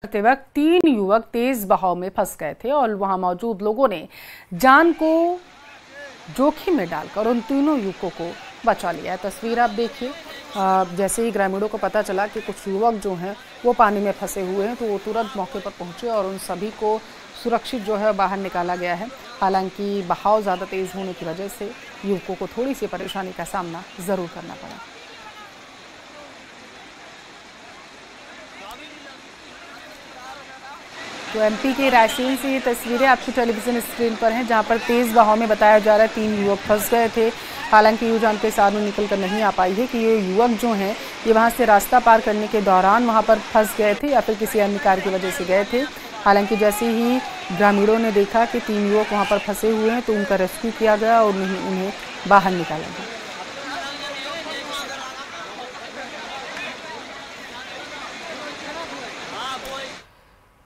करते वक्त 3 युवक तेज बहाव में फंस गए थे और वहां मौजूद लोगों ने जान को जोखिम में डालकर उन तीनों युवकों को बचा लिया है। तस्वीर आप देखिए। जैसे ही ग्रामीणों को पता चला कि कुछ युवक जो हैं वो पानी में फंसे हुए हैं तो वो तुरंत मौके पर पहुंचे और उन सभी को सुरक्षित जो है बाहर निकाला गया है। हालांकि बहाव ज़्यादा तेज़ होने की वजह से युवकों को थोड़ी सी परेशानी का सामना ज़रूर करना पड़ा। तो एमपी के रायसेन से ये तस्वीरें आपकी टेलीविजन स्क्रीन पर हैं, जहां पर तेज बहाव में बताया जा रहा है 3 युवक फंस गए थे। हालांकि ये जानकारी सामने निकल कर नहीं आ पाई है कि ये युवक जो हैं ये वहां से रास्ता पार करने के दौरान वहां पर फंस गए थे या फिर किसी अन्य कार्य की वजह से गए थे। हालांकि जैसे ही ग्रामीणों ने देखा कि 3 युवक वहाँ पर फंसे हुए हैं तो उनका रेस्क्यू किया गया और उन्हें बाहर निकाला गया।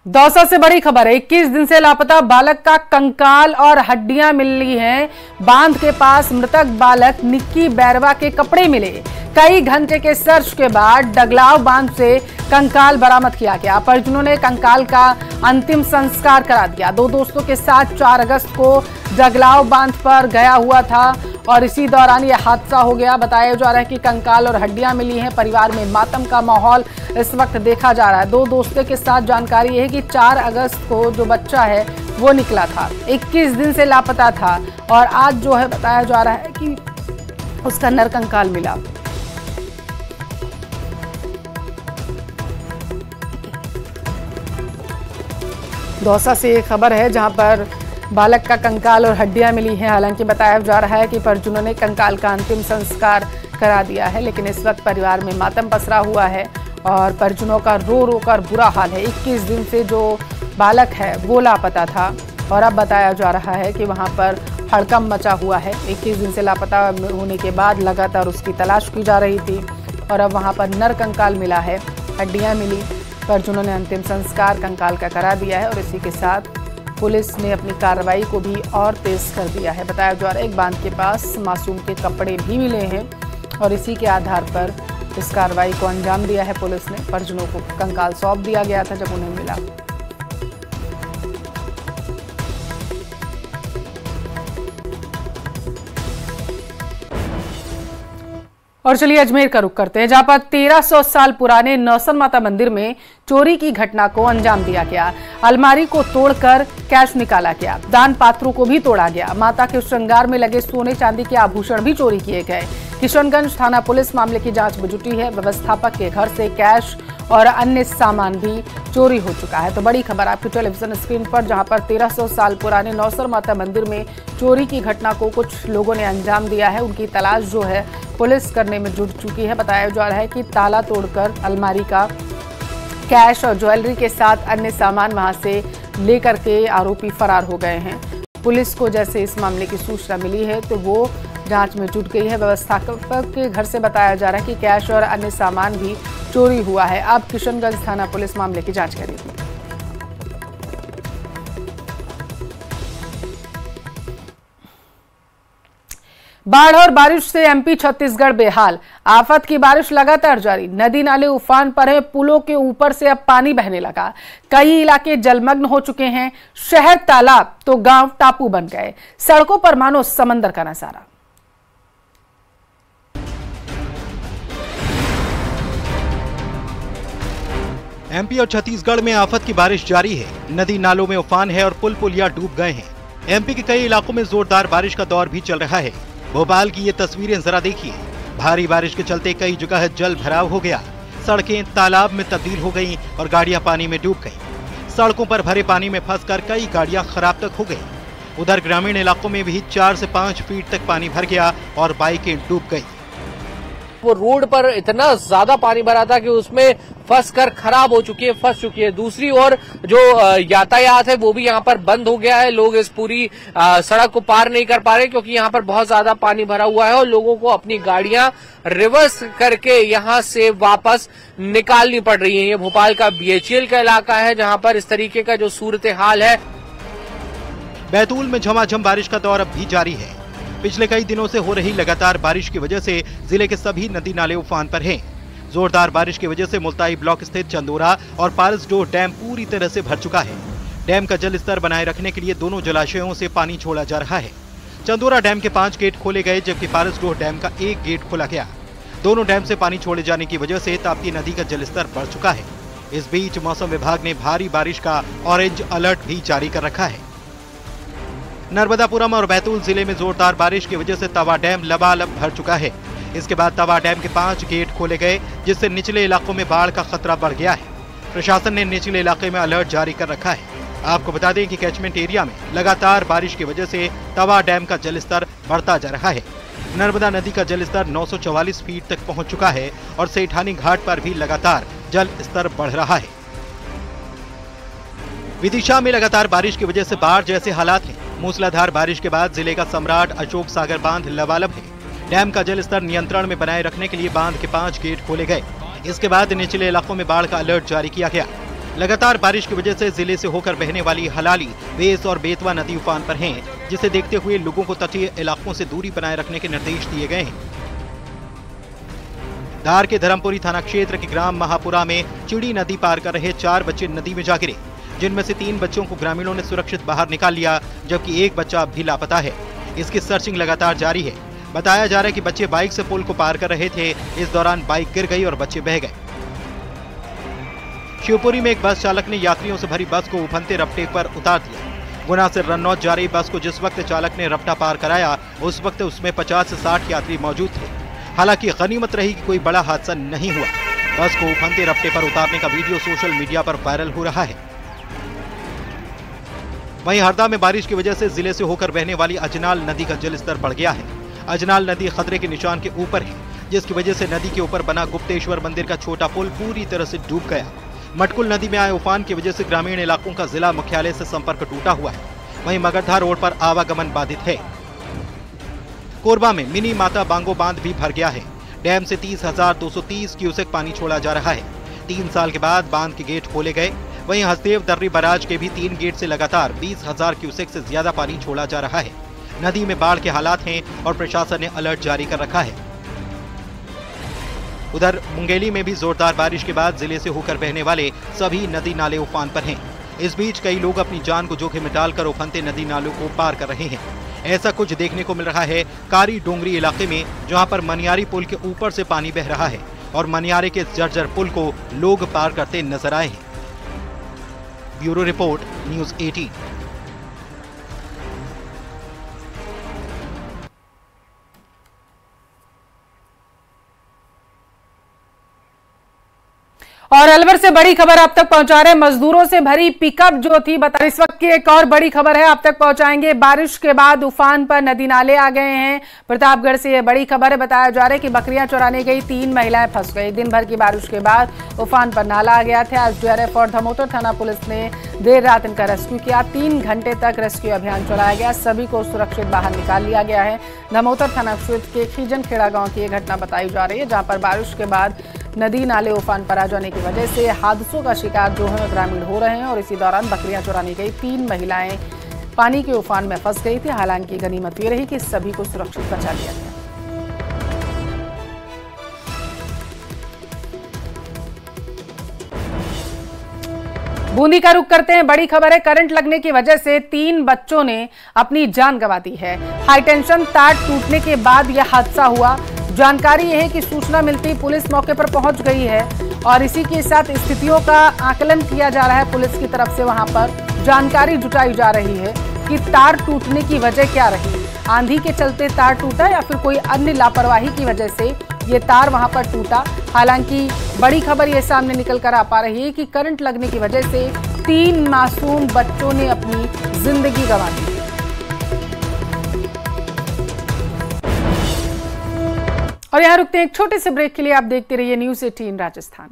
दौसा से बड़ी खबर है। 21 दिन से लापता बालक का कंकाल और हड्डियां मिली हैं। बांध के पास मृतक बालक निक्की बैरवा के कपड़े मिले। कई घंटे के सर्च के बाद डगलाव बांध से कंकाल बरामद किया गया। परिजनों ने कंकाल का अंतिम संस्कार करा दिया। 2 दोस्तों के साथ 4 अगस्त को डगलाव बांध पर गया हुआ था और इसी दौरान यह हादसा हो गया। बताया जा रहा है कि कंकाल और हड्डियां मिली हैं। परिवार में मातम का माहौल इस वक्त देखा जा रहा है। 2 दोस्तों के साथ जानकारी है कि 4 अगस्त को जो बच्चा है वो निकला था, 21 दिन से लापता था और आज जो है बताया जा रहा है कि उसका नरकंकाल मिला। दौसा से एक खबर है जहां पर बालक का कंकाल और हड्डियां मिली हैं। हालांकि बताया जा रहा है कि परिजनों ने कंकाल का अंतिम संस्कार करा दिया है, लेकिन इस वक्त परिवार में मातम पसरा हुआ है और परिजनों का रो रो कर बुरा हाल है। 21 दिन से जो बालक है वो लापता था और अब बताया जा रहा है कि वहां पर हड़कंप मचा हुआ है। 21 दिन से लापता होने के बाद लगातार उसकी तलाश की जा रही थी और अब वहां पर नरकंकाल मिला है, हड्डियां मिली। परिजनों ने अंतिम संस्कार कंकाल का करा दिया है और इसी के साथ पुलिस ने अपनी कार्रवाई को भी और तेज कर दिया है। बताया जा रहा है एक बांध के पास मासूम के कपड़े भी मिले हैं और इसी के आधार पर इस कार्रवाई को अंजाम दिया है पुलिस ने। परिजनों को कंकाल सौंप दिया गया था जब उन्हें मिला। और चलिए अजमेर का रुख करते हैं, जहां पर 1300 साल पुराने नौसन माता मंदिर में चोरी की घटना को अंजाम दिया गया। अलमारी को तोड़कर कैश निकाला गया, दान पात्रों को भी तोड़ा गया। माता के श्रृंगार में लगे सोने चांदी के आभूषण भी चोरी किए गए। किशनगंज थाना पुलिस मामले की जांच में जुटी है। व्यवस्थापक के घर से कैश और अन्य सामान भी चोरी हो चुका है। तो बड़ी खबर आपकी टेलीविजन स्क्रीन पर, जहां पर 1300 साल पुराने नौसर माता मंदिर में चोरी की घटना को कुछ लोगों ने अंजाम दिया है। उनकी तलाश जो है पुलिस करने में जुट चुकी है। बताया जा रहा है कि ताला तोड़कर अलमारी का कैश और ज्वेलरी के साथ अन्य सामान वहां से लेकर के आरोपी फरार हो गए हैं। पुलिस को जैसे इस मामले की सूचना मिली है तो वो जांच में जुट गई है। व्यवस्थापक के घर से बताया जा रहा है कि कैश और अन्य सामान भी चोरी हुआ है। अब किशनगंज थाना पुलिस मामले की जांच करेगी। बाढ़ और बारिश से एमपी छत्तीसगढ़ बेहाल। आफत की बारिश लगातार जारी। नदी नाले उफान पर है। पुलों के ऊपर से अब पानी बहने लगा। कई इलाके जलमग्न हो चुके हैं। शहर तालाब तो गांव टापू बन गए। सड़कों पर मानो समंदर का नजारा। एमपी और छत्तीसगढ़ में आफत की बारिश जारी है। नदी नालों में उफान है और पुल पुलिया डूब गए हैं। एमपी के कई इलाकों में जोरदार बारिश का दौर भी चल रहा है। भोपाल की ये तस्वीरें जरा देखिए। भारी बारिश के चलते कई जगह जल भराव हो गया। सड़कें तालाब में तब्दील हो गईं और गाड़ियां पानी में डूब गईं। सड़कों पर भरे पानी में फंसकर कई गाड़ियां खराब तक हो गईं। उधर ग्रामीण इलाकों में भी 4 से 5 फीट तक पानी भर गया और बाइकें डूब गईं। वो रोड पर इतना ज्यादा पानी भरा था कि उसमें फंसकर खराब हो चुकी है, फंस चुकी है। दूसरी ओर जो यातायात है वो भी यहाँ पर बंद हो गया है। लोग इस पूरी सड़क को पार नहीं कर पा रहे क्योंकि यहाँ पर बहुत ज्यादा पानी भरा हुआ है और लोगों को अपनी गाड़ियां रिवर्स करके यहाँ से वापस निकालनी पड़ रही है। ये भोपाल का बीएचईएल का इलाका है जहाँ पर इस तरीके का जो सूरत हाल है। बैतूल में झमाझम बारिश का दौर अब भी जारी है। पिछले कई दिनों से हो रही लगातार बारिश की वजह से जिले के सभी नदी नाले उफान पर हैं। जोरदार बारिश की वजह से मुल्ताई ब्लॉक स्थित चंदोरा और पारसडोह डैम पूरी तरह से भर चुका है। डैम का जल स्तर बनाए रखने के लिए दोनों जलाशयों से पानी छोड़ा जा रहा है। चंदोरा डैम के 5 गेट खोले गए, जबकि पारसडोह डैम का 1 गेट खोला गया। दोनों डैम से पानी छोड़े जाने की वजह से ताप्ती नदी का जलस्तर बढ़ चुका है। इस बीच मौसम विभाग ने भारी बारिश का ऑरेंज अलर्ट भी जारी कर रखा है। नर्मदापुरम और बैतूल जिले में जोरदार बारिश की वजह से तवा डैम लबालब भर चुका है। इसके बाद तवा डैम के 5 गेट खोले गए, जिससे निचले इलाकों में बाढ़ का खतरा बढ़ गया है। प्रशासन ने निचले इलाके में अलर्ट जारी कर रखा है। आपको बता दें कि कैचमेंट एरिया में लगातार बारिश की वजह से तवा डैम का जलस्तर बढ़ता जा रहा है। नर्मदा नदी का जलस्तर 944 फीट तक पहुंच चुका है और सेठानी घाट पर भी लगातार जल स्तर बढ़ रहा है। विदिशा में लगातार बारिश की वजह से बाढ़ जैसे हालात हैं। मूसलाधार बारिश के बाद जिले का सम्राट अशोक सागर बांध लबालब है। डैम का जलस्तर नियंत्रण में बनाए रखने के लिए बांध के 5 गेट खोले गए। इसके बाद निचले इलाकों में बाढ़ का अलर्ट जारी किया गया। लगातार बारिश की वजह से जिले से होकर बहने वाली हलाली, वेस और बेतवा नदी उफान पर हैं, जिसे देखते हुए लोगों को तटीय इलाकों से दूरी बनाए रखने के निर्देश दिए गए हैं। धार के धर्मपुरी थाना क्षेत्र के ग्राम महापुरा में चिड़ी नदी पार कर रहे 4 बच्चे नदी में जा गिरे, जिनमें से 3 बच्चों को ग्रामीणों ने सुरक्षित बाहर निकाल लिया, जबकि एक बच्चा अब भी लापता है। इसकी सर्चिंग लगातार जारी है। बताया जा रहा है कि बच्चे बाइक से पुल को पार कर रहे थे। इस दौरान बाइक गिर गई और बच्चे बह गए। शिवपुरी में एक बस चालक ने यात्रियों से भरी बस को उफनते रपटे पर उतार दिया। गुना से रन्नौत जा रही बस को जिस वक्त चालक ने रपटा पार कराया, उस वक्त उसमें 50 से 60 यात्री मौजूद थे। हालांकि गनीमत रही कि कोई बड़ा हादसा नहीं हुआ। बस को उफनते रपटे पर उतारने का वीडियो सोशल मीडिया पर वायरल हो रहा है। वहीं हरदा में बारिश की वजह से जिले से होकर बहने वाली अजनाल नदी का जलस्तर बढ़ गया है। अजनाल नदी खतरे के निशान के ऊपर है, जिसकी वजह से नदी के ऊपर बना गुप्तेश्वर मंदिर का छोटा पुल पूरी तरह से डूब गया। मटकुल नदी में आए उफान की वजह से ग्रामीण इलाकों का जिला मुख्यालय से संपर्क टूटा हुआ है। वहीं मगरधा रोड पर आवागमन बाधित है। कोरबा में मिनी माता बांगो बांध भी भर गया है। डैम से 30,230 क्यूसेक पानी छोड़ा जा रहा है। 3 साल के बाद बांध के गेट खोले गए। वहीं हसदेव दर्री बराज के भी 3 गेट से लगातार 20,000 क्यूसेक से ज्यादा पानी छोड़ा जा रहा है। नदी में बाढ़ के हालात हैं और प्रशासन ने अलर्ट जारी कर रखा है। उधर मुंगेली में भी जोरदार बारिश के बाद जिले से होकर बहने वाले सभी नदी नाले उफान पर हैं। इस बीच कई लोग अपनी जान को जोखिम में डालकर उफनते नदी नालों को पार कर रहे हैं। ऐसा कुछ देखने को मिल रहा है कारी डोंगरी इलाके में, जहां पर मनियारी पुल के ऊपर से पानी बह रहा है और मनियारे के जर्जर पुल को लोग पार करते नजर आए हैं। Bureau report, news 18। और अलवर से बड़ी खबर आप तक पहुंचा रहे हैं। मजदूरों से भरी पिकअप जो थी, बता इस वक्त की एक और बड़ी खबर है, आप तक पहुंचाएंगे। बारिश के बाद उफान पर नदी नाले आ गए हैं। प्रतापगढ़ से यह बड़ी खबर है। बताया जा रहा है कि बकरियां चुराने गई 3 महिलाएं फंस गई। दिन भर की बारिश के बाद उफान पर नाला आ गया था। एसडीआरएफ और धमोतर थाना पुलिस ने देर रात इनका रेस्क्यू किया। 3 घंटे तक रेस्क्यू अभियान चलाया गया। सभी को सुरक्षित बाहर निकाल लिया गया है। धमोतर थाना क्षेत्र के खीजनखेड़ा गांव की यह घटना बताई जा रही है, जहां पर बारिश के बाद नदी नाले उफान पर आ जाने की वजह से हादसों का शिकार जो है ग्रामीण हो रहे हैं। और इसी दौरान बकरियां चुरानी गई 3 महिलाएं पानी के उफान में फंस गई थी। हालांकि गनीमत ये रही कि सभी को सुरक्षित बचा लिया गया। बूंदी का रुख करते हैं। बड़ी खबर है, करंट लगने की वजह से 3 बच्चों ने अपनी जान गंवा दी है। हाईटेंशन तार टूटने के बाद यह हादसा हुआ। जानकारी यह है कि सूचना मिलती पुलिस मौके पर पहुंच गई है और इसी के साथ स्थितियों का आकलन किया जा रहा है। पुलिस की तरफ से वहां पर जानकारी जुटाई जा रही है कि तार टूटने की वजह क्या रही। आंधी के चलते तार टूटा या फिर कोई अन्य लापरवाही की वजह से ये तार वहां पर टूटा। हालांकि बड़ी खबर ये सामने निकल कर आ पा रही है कि करंट लगने की वजह से 3 मासूम बच्चों ने अपनी जिंदगी गंवा दी। और यहाँ रुकते हैं एक छोटे से ब्रेक के लिए। आप देखते रहिए न्यूज़ 18 राजस्थान।